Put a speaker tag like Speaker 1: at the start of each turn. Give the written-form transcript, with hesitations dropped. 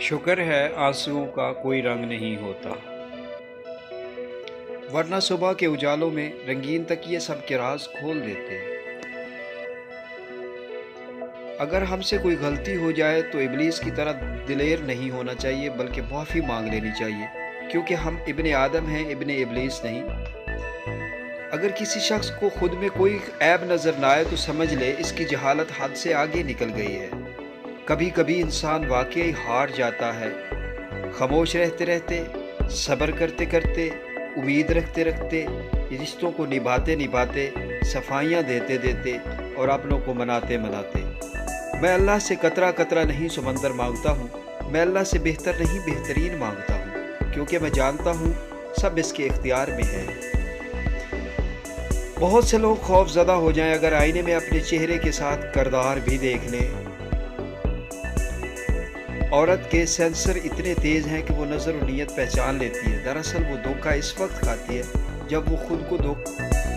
Speaker 1: शुक्र है आंसुओं का कोई रंग नहीं होता, वरना सुबह के उजालों में रंगीन तकिए सबके राज खोल देते। अगर हमसे कोई गलती हो जाए तो इब्लीस की तरह दिलेर नहीं होना चाहिए, बल्कि माफ़ी मांग लेनी चाहिए, क्योंकि हम इब्ने आदम हैं, इब्ने इब्लीस नहीं। अगर किसी शख्स को खुद में कोई ऐब नज़र ना आए तो समझ ले इसकी जहालत हद से आगे निकल गई है। कभी कभी इंसान वाकई हार जाता है, खामोश रहते रहते, सब्र करते करते, उम्मीद रखते रखते, रिश्तों को निभाते निभाते, सफाइयाँ देते देते और अपनों को मनाते मनाते। मैं अल्लाह से कतरा कतरा नहीं समंदर मांगता हूँ, मैं अल्लाह से बेहतर नहीं बेहतरीन मांगता हूँ, क्योंकि मैं जानता हूँ सब इसके इख्तियार में है। बहुत से लोग खौफज़दा हो जाएं अगर आईने में अपने चेहरे के साथ किरदार भी देख लें। औरत के सेंसर इतने तेज़ हैं कि वो नज़र और नीयत पहचान लेती है। दरअसल वो धोखा इस वक्त खाती है जब वो खुद को धोखा